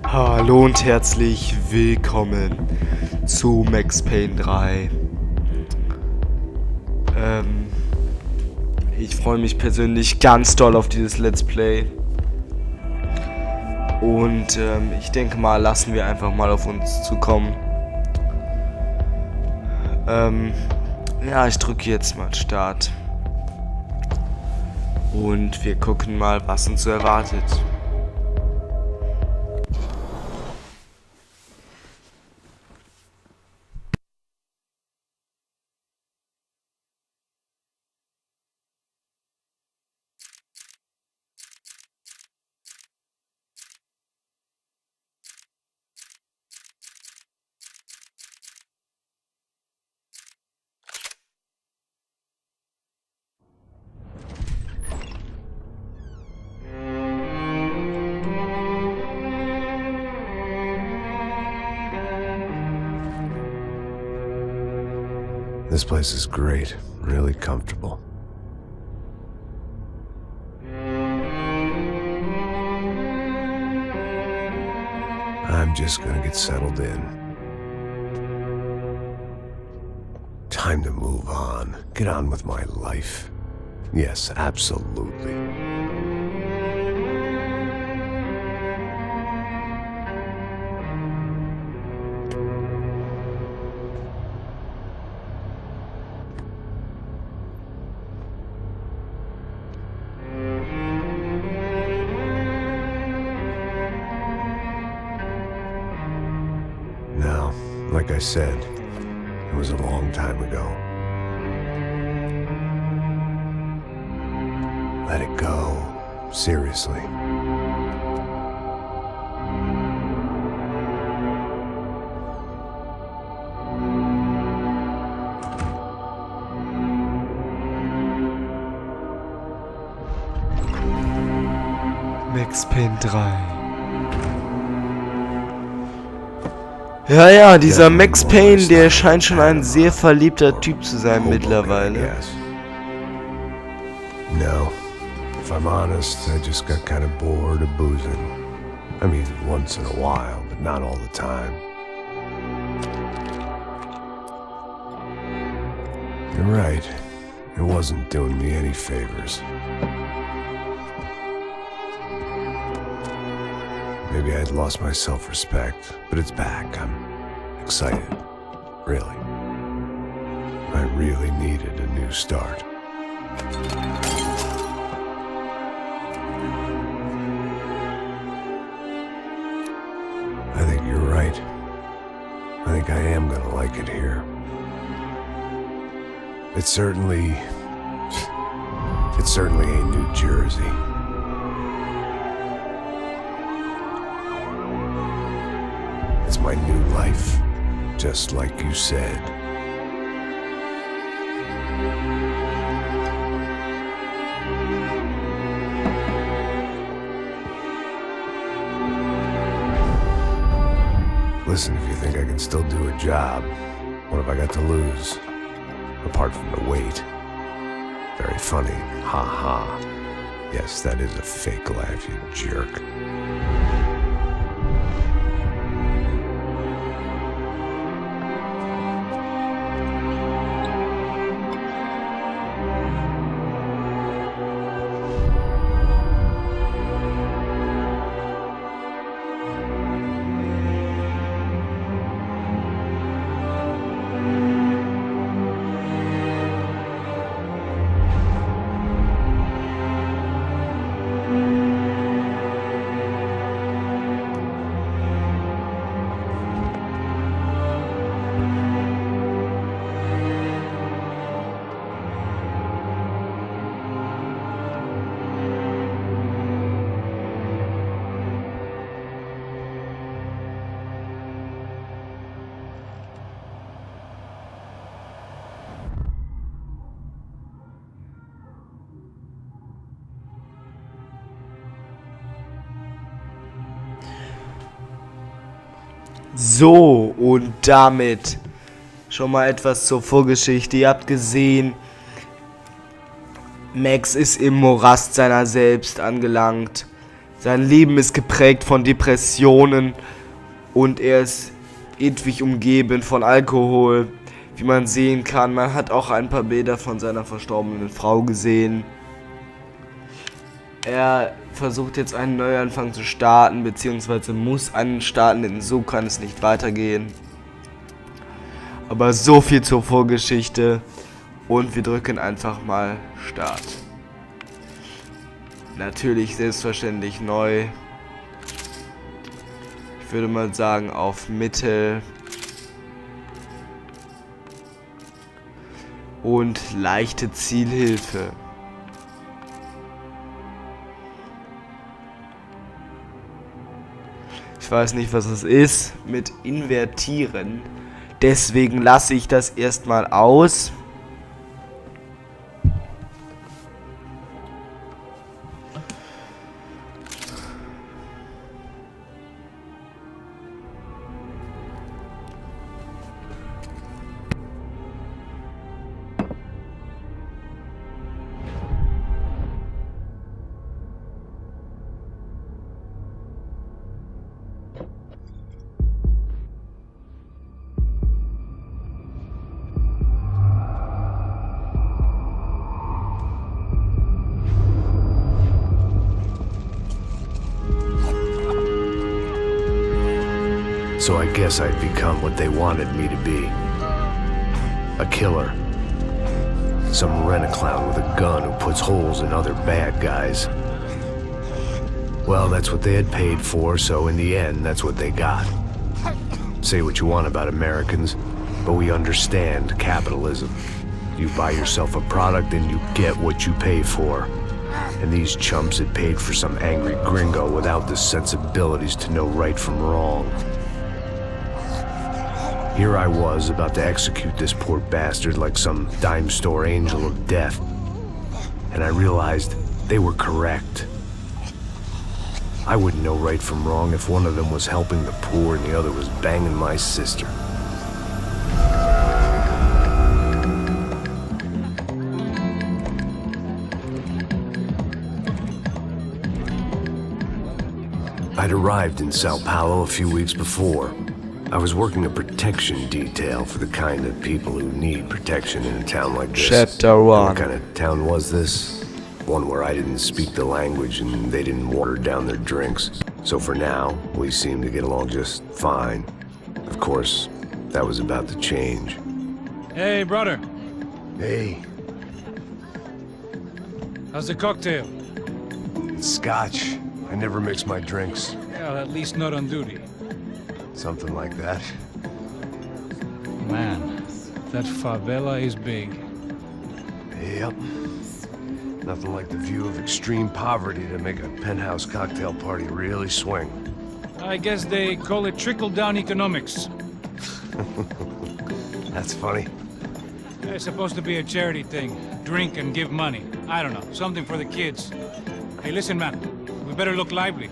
Hallo und herzlich willkommen zu Max Payne 3. Ich freue mich persönlich ganz doll auf dieses Let's Play. Und ich denke mal, lassen wir einfach mal auf uns zukommen. Ja, ich drücke jetzt mal Start. Und wir gucken mal, was uns so erwartet. This place is great, really comfortable. I'm just gonna get settled in. Time to move on, get on with my life. Yes, absolutely. Now, like I said, it was a long time ago. Let it go. Seriously. Max Payne 3. Ja, dieser Max Payne, der scheint schon ein sehr verliebter Typ zu sein mittlerweile. Yes. No, if I'm honest, I just got kind of bored of boozing. I mean, once in a while, but not all the time. You're right. It wasn't doing me any favors. Maybe I'd lost my self-respect, but it's back. I'm excited. Really. I really needed a new start. I think you're right. I think I am gonna like it here. It's certainly ain't New Jersey. It's my new life, just like you said. Listen, if you think I can still do a job, what have I got to lose? Apart from the weight. Very funny, ha ha. Yes, that is a fake laugh, you jerk. So, und damit schon mal etwas zur Vorgeschichte. Ihr habt gesehen, Max ist im Morast seiner selbst angelangt. Sein Leben ist geprägt von Depressionen und er ist ewig umgeben von Alkohol. Wie man sehen kann, man hat auch ein paar Bilder von seiner verstorbenen Frau gesehen. Er versucht jetzt einen Neuanfang zu starten, beziehungsweise muss einen starten, denn so kann es nicht weitergehen. Aber so viel zur Vorgeschichte und wir drücken einfach mal Start. Natürlich selbstverständlich neu. Ich würde mal sagen auf Mittel. Und leichte Zielhilfe. Ich weiß nicht, was es ist mit Invertieren. Deswegen lasse ich das erstmal aus. So I guess I'd become what they wanted me to be. A killer. Some rent-a-clown with a gun who puts holes in other bad guys. Well, that's what they had paid for, so in the end, that's what they got. Say what you want about Americans, but we understand capitalism. You buy yourself a product and you get what you pay for. And these chumps had paid for some angry gringo without the sensibilities to know right from wrong. Here I was, about to execute this poor bastard like some dime store angel of death. And I realized they were correct. I wouldn't know right from wrong if one of them was helping the poor and the other was banging my sister. I'd arrived in Sao Paulo a few weeks before. I was working a protection detail for the kind of people who need protection in a town like this. Chapter 1. What kind of town was this? One where I didn't speak the language and they didn't water down their drinks. So for now, we seemed to get along just fine. Of course, that was about to change. Hey, brother. Hey, How's the cocktail? it's scotch. I never mix my drinks. Well, at least not on duty. Something like that. Man, that favela is big. Yep. Nothing like the view of extreme poverty to make a penthouse cocktail party really swing. I guess they call it trickle-down economics. That's funny. It's supposed to be a charity thing. Drink and give money. I don't know, something for the kids. Hey, listen, man. We better look lively.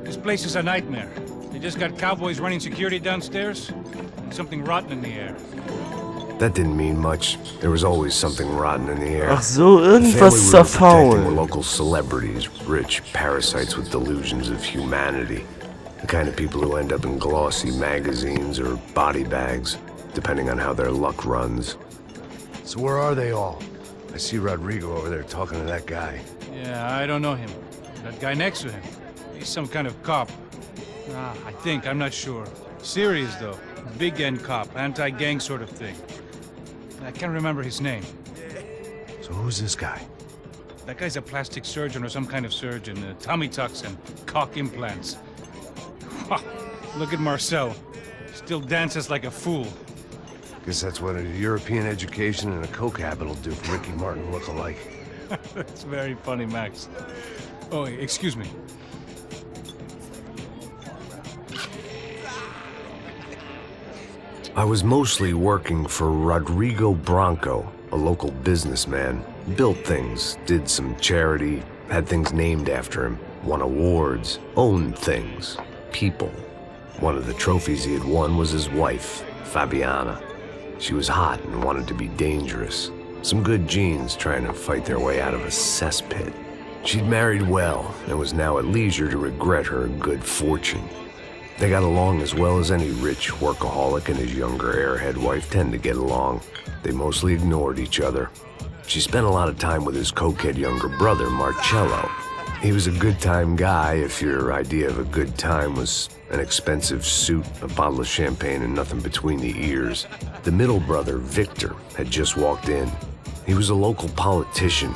This place is a nightmare. They just got cowboys running security downstairs, and something rotten in the air. That didn't mean much. There was always something rotten in the air. Ach so, The irgendwas family we were protecting were zerfaulen. local celebrities, rich parasites with delusions of humanity. The kind of people who end up in glossy magazines or body bags, depending on how their luck runs. So where are they all? I see Rodrigo over there talking to that guy. Yeah, I don't know him. That guy next to him. He's some kind of cop. I think, I'm not sure. Serious, though. Big end cop, anti-gang sort of thing. I can't remember his name. So who's this guy? That guy's a plastic surgeon or some kind of surgeon. Tummy tucks and cock implants. Look at Marcel. Still dances like a fool. Guess that's what a European education and a coke habit will do for Ricky Martin look-alike. That's very funny, Max. Oh, excuse me. I was mostly working for Rodrigo Branco, a local businessman. Built things, did some charity, had things named after him, won awards, owned things, people. One of the trophies he had won was his wife, Fabiana. She was hot and wanted to be dangerous. Some good genes trying to fight their way out of a cesspit. She'd married well and was now at leisure to regret her good fortune. They got along as well as any rich workaholic and his younger airhead wife tend to get along. They mostly ignored each other. She spent a lot of time with his cokehead younger brother, Marcello. He was a good-time guy if your idea of a good time was an expensive suit, a bottle of champagne, and nothing between the ears. The middle brother, Victor, had just walked in. He was a local politician.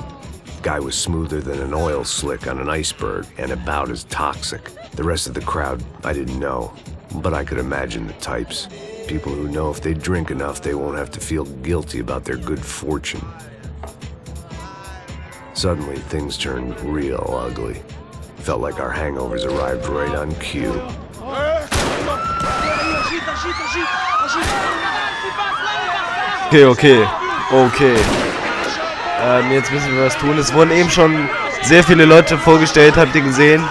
Guy was smoother than an oil slick on an iceberg and about as toxic. The rest of the crowd, I didn't know, but I could imagine the types. People who know if they drink enough, they won't have to feel guilty about their good fortune. Suddenly, things turned real ugly. Felt like our hangovers arrived right on cue. Okay. Jetzt müssen wir was tun. Es wurden eben schon sehr viele Leute vorgestellt, habt ihr gesehen?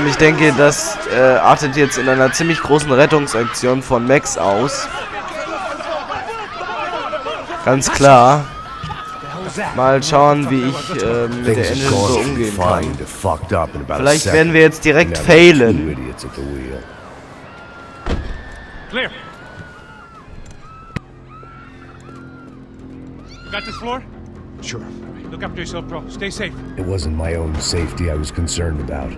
Ich denke, das artet jetzt in einer ziemlich großen Rettungsaktion von Max aus. Ganz klar. Mal schauen, wie ich mit der Engine so umgehen kann. Vielleicht werden wir jetzt direkt failen. Clear. Got this floor? Sure. Look after yourself, bro. Stay safe. It wasn't my own safety I was concerned about,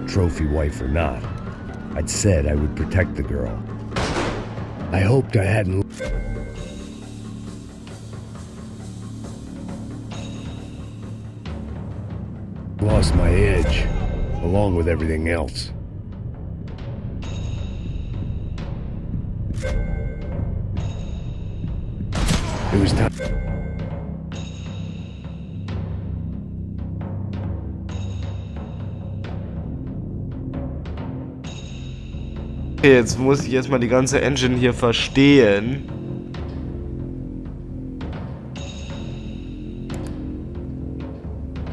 trophy wife or not. I'd said I would protect the girl. I hoped I hadn't lost my edge, along with everything else. It was time. Okay, jetzt muss ich erstmal die ganze Engine hier verstehen.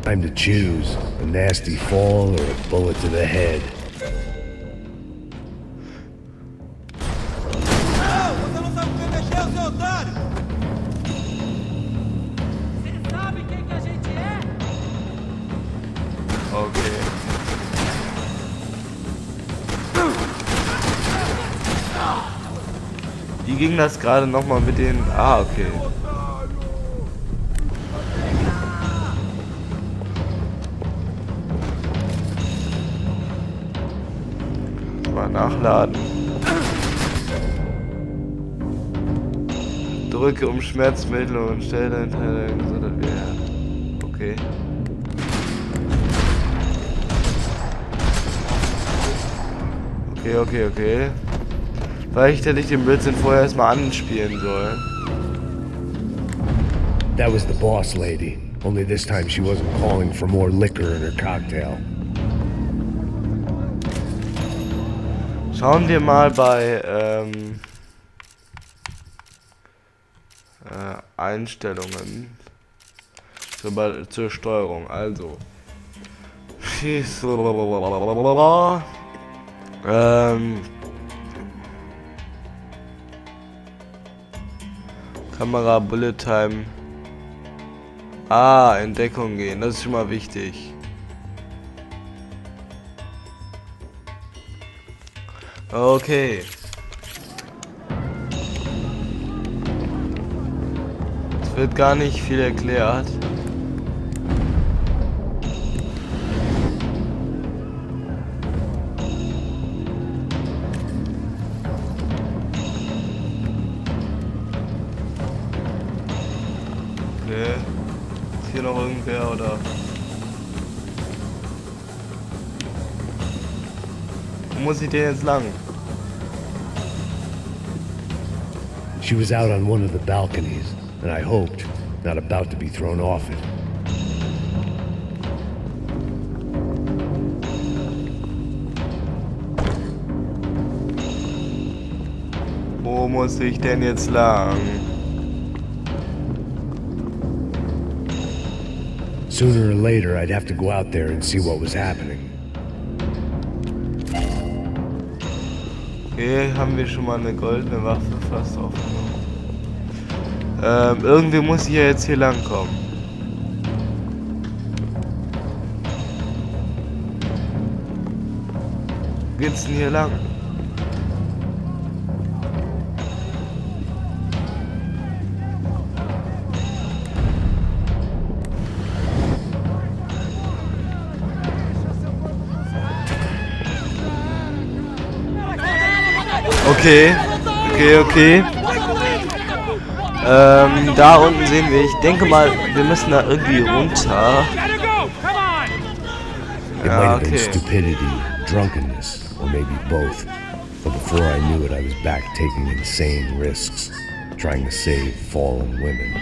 Time to choose, a nasty fall or a bullet to the head. Você não sabe o que mexer, seu otário! Você sabe quem que a gente é? Okay. Wie ging das gerade nochmal mit den... Ah, okay. Mal nachladen. Drücke um Schmerzmittel und stelle deinen Teil gesondert wieder. Okay. Okay. Vielleicht hätte ich den Blödsinn vorher erstmal anspielen sollen. That was the boss lady, only this time she wasn't calling for more liquor in her cocktail. Schauen wir mal bei Einstellungen zur Steuerung. Also Kamera, Bullet Time. In Deckung gehen, das ist schon mal wichtig. Okay. Es wird gar nicht viel erklärt. Okay. Ist hier noch irgendwer oder? Wo muss ich denn jetzt lang? She was out on one of the balconies, and I hoped not about to be thrown off it. Wo muss ich denn jetzt lang? Sooner or later, I'd have to go out there and see what was happening. Okay, haben wir schon mal eine goldene Waffe fast aufgenommen. Irgendwie muss ich ja jetzt hier lang kommen. geht's denn hier lang? Okay. Da unten sehen wir, ich denke mal, wir müssen da irgendwie runter. It might have been stupidity, drunkenness, or maybe both. But before I knew it, I was back taking insane risks, trying to save fallen women.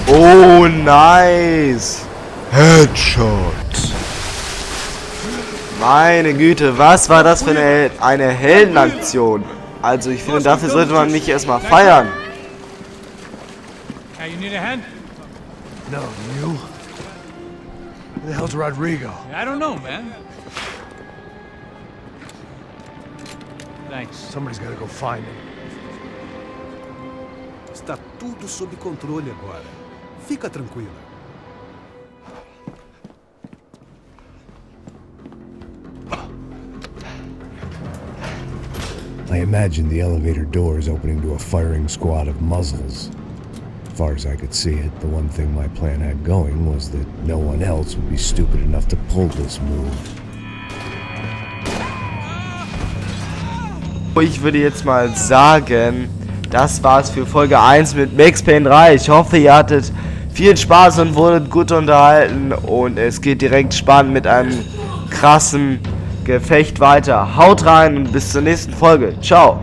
Oh, nice! Headshot! Meine Güte, was war das für eine Heldenaktion? Also ich finde, dafür sollte man mich erstmal feiern. Hey, you need a hand? No, you? Who the hell's Rodrigo? I don't know, man. Thanks. Somebody's gotta go find him. Está tudo sob controle agora. Fica tranquila. I imagined the elevator doors opening to a firing squad of muzzles. As far as I could see it, the one thing my plan had going was that no one else would be stupid enough to pull this move. Ich würde jetzt mal sagen, das war's für Folge 1 mit Max Payne 3. Ich hoffe, ihr hattet viel Spaß und wurdet gut unterhalten. Und es geht direkt spannend mit einem krassen Gefecht weiter. Haut rein und bis zur nächsten Folge. Ciao.